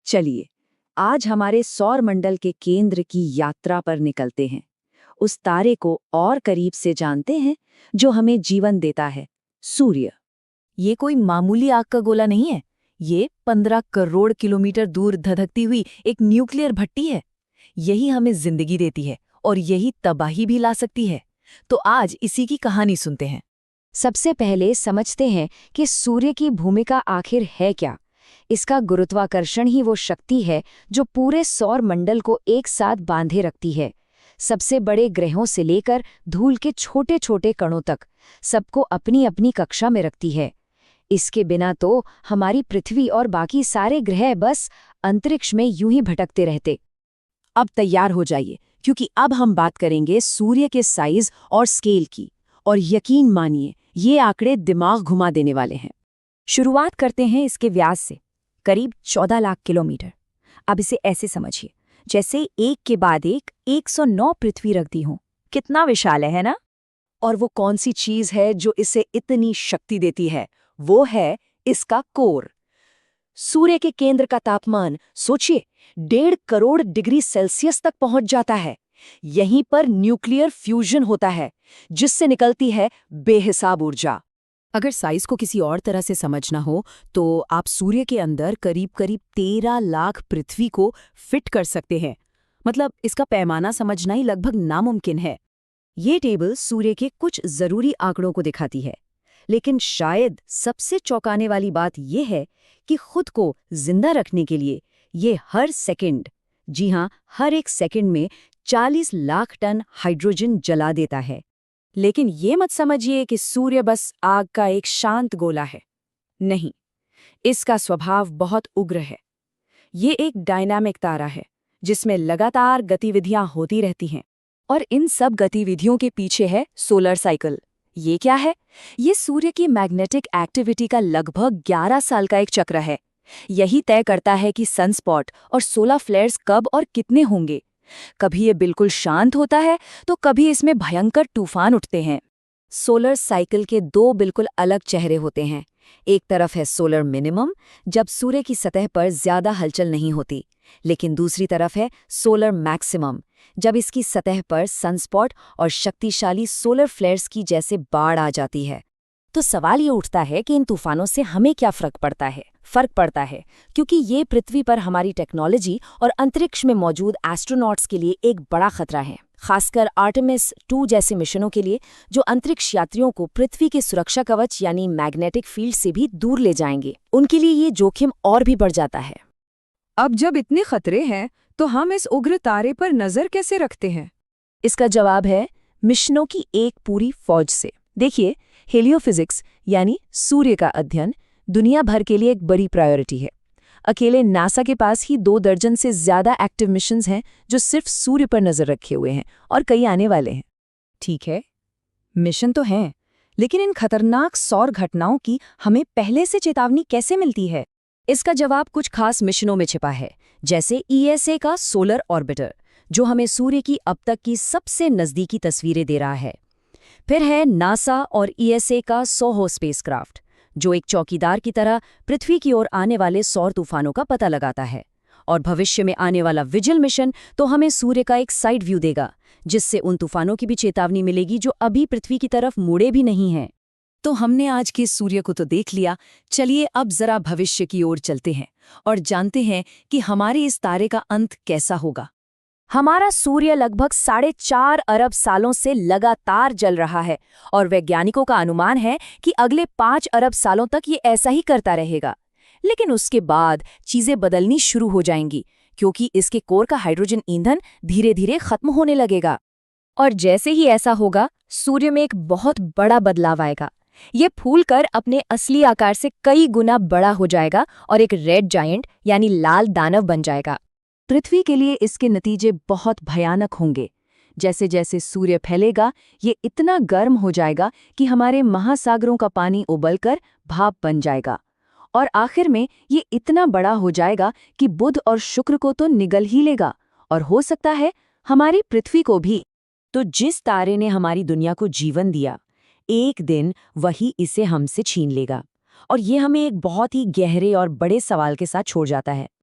चलिए, आज हमारे सौर मंडल के केंद्र की यात्रा पर निकलते हैं। उस तारे को और करीब से जानते हैं जो हमें जीवन देता है, सूर्य। ये कोई मामूली आग का गोला नहीं है। ये 15 करोड़ किलोमीटर दूर धधकती हुई एक न्यूक्लियर भट्टी है। यही हमें जिंदगी देती है और यही तबाही भी ला सकती है। तो आज इसी की कहानी सुनते हैं। सबसे पहले समझते हैं कि सूर्य की भूमिका आखिर है क्या। इसका गुरुत्वाकर्षण ही वो शक्ति है जो पूरे सौर मंडल को एक साथ बांधे रखती है। सबसे बड़े ग्रहों से लेकर धूल के छोटे छोटे कणों तक सबको अपनी अपनी कक्षा में रखती है। इसके बिना तो हमारी पृथ्वी और बाकी सारे ग्रह बस अंतरिक्ष में यूं ही भटकते रहते। अब तैयार हो जाइए, क्योंकि अब हम बात करेंगे सूर्य के साइज और स्केल की। और यकीन मानिए, ये आंकड़े दिमाग घुमा देने वाले हैं। शुरुआत करते हैं इसके व्यास से, करीब 14 लाख किलोमीटर। अब इसे ऐसे समझिए जैसे एक के बाद एक 109 पृथ्वी रख दी हो। कितना विशाल है ना? और वो कौन सी चीज है जो इसे इतनी शक्ति देती है? वो है इसका कोर। सूर्य के केंद्र का तापमान सोचिए 1.5 करोड़ डिग्री सेल्सियस तक पहुंच जाता है। यहीं पर न्यूक्लियर फ्यूजन होता है, जिससे निकलती है बेहिसाब ऊर्जा। अगर साइज को किसी और तरह से समझना हो तो आप सूर्य के अंदर करीब करीब 13 लाख पृथ्वी को फिट कर सकते हैं। मतलब इसका पैमाना समझना ही लगभग नामुमकिन है। ये टेबल सूर्य के कुछ जरूरी आंकड़ों को दिखाती है, लेकिन शायद सबसे चौंकाने वाली बात यह है कि खुद को जिंदा रखने के लिए ये हर सेकंड, जी हां, हर एक सेकंड में 40 लाख टन हाइड्रोजन जला देता है। लेकिन ये मत समझिए कि सूर्य बस आग का एक शांत गोला है। नहीं, इसका स्वभाव बहुत उग्र है। ये एक डायनामिक तारा है, जिसमें लगातार गतिविधियां होती रहती हैं। और इन सब गतिविधियों के पीछे है सोलर साइकिल। ये क्या है? ये सूर्य की मैग्नेटिक एक्टिविटी का लगभग 11 साल का एक चक्र है। यही तय करता है कि सनस्पॉट और सोलर फ्लेयर्स कब और कितने होंगे। कभी ये बिल्कुल शांत होता है तो कभी इसमें भयंकर तूफान उठते हैं। सोलर साइकिल के दो बिल्कुल अलग चेहरे होते हैं। एक तरफ है सोलर मिनिमम, जब सूर्य की सतह पर ज्यादा हलचल नहीं होती, लेकिन दूसरी तरफ है सोलर मैक्सिमम, जब इसकी सतह पर सनस्पॉट और शक्तिशाली सोलर फ्लेयर्स की जैसे बाढ़ आ जाती है। तो सवाल ये उठता है कि इन तूफानों से हमें क्या फर्क पड़ता है? फर्क पड़ता है क्योंकि ये पृथ्वी पर हमारी टेक्नोलॉजी और अंतरिक्ष में मौजूद एस्ट्रोनॉट्स के लिए एक बड़ा खतरा है, खासकर आर्टेमिस 2 जैसे मिशनों के लिए, जो अंतरिक्ष यात्रियों को पृथ्वी के सुरक्षा कवच यानी मैग्नेटिक फील्ड से भी दूर ले जाएंगे। उनके लिए ये जोखिम और भी बढ़ जाता है। अब जब इतने खतरे हैं तो हम इस उग्र तारे पर नजर कैसे रखते हैं? इसका जवाब है मिशनों की एक पूरी फौज से। देखिए, हेलियोफिजिक्स यानी सूर्य का अध्ययन दुनिया भर के लिए एक बड़ी प्रायोरिटी है। अकेले नासा के पास ही 2 दर्जन से ज्यादा एक्टिव मिशंस हैं जो सिर्फ सूर्य पर नजर रखे हुए हैं, और कई आने वाले हैं। ठीक है, मिशन तो हैं, लेकिन इन खतरनाक सौर घटनाओं की हमें पहले से चेतावनी कैसे मिलती है? इसका जवाब कुछ खास मिशनों में छिपा है, जैसे ईएसए का सोलर ऑर्बिटर, जो हमें सूर्य की अब तक की सबसे नज़दीकी तस्वीरें दे रहा है। फिर है नासा और ईएसए का सोहो स्पेसक्राफ्ट, जो एक चौकीदार की तरह पृथ्वी की ओर आने वाले सौर तूफानों का पता लगाता है। और भविष्य में आने वाला विजिल मिशन तो हमें सूर्य का एक साइड व्यू देगा, जिससे उन तूफानों की भी चेतावनी मिलेगी जो अभी पृथ्वी की तरफ मुड़े भी नहीं हैं। तो हमने आज के सूर्य को तो देख लिया, चलिए अब जरा भविष्य की ओर चलते हैं और जानते हैं कि हमारे इस तारे का अंत कैसा होगा। हमारा सूर्य लगभग 4.5 अरब सालों से लगातार जल रहा है, और वैज्ञानिकों का अनुमान है कि अगले 5 अरब सालों तक ये ऐसा ही करता रहेगा। लेकिन उसके बाद चीजें बदलनी शुरू हो जाएंगी, क्योंकि इसके कोर का हाइड्रोजन ईंधन धीरे धीरे खत्म होने लगेगा। और जैसे ही ऐसा होगा, सूर्य में एक बहुत बड़ा बदलाव आएगा। ये फूलकर अपने असली आकार से कई गुना बड़ा हो जाएगा और एक रेड जायंट यानी लाल दानव बन जाएगा। पृथ्वी के लिए इसके नतीजे बहुत भयानक होंगे। जैसे जैसे सूर्य फैलेगा, ये इतना गर्म हो जाएगा कि हमारे महासागरों का पानी उबलकर भाप बन जाएगा। और आखिर में ये इतना बड़ा हो जाएगा कि बुध और शुक्र को तो निगल ही लेगा, और हो सकता है हमारी पृथ्वी को भी। तो जिस तारे ने हमारी दुनिया को जीवन दिया, एक दिन वही इसे हमसे छीन लेगा। और ये हमें एक बहुत ही गहरे और बड़े सवाल के साथ छोड़ जाता है।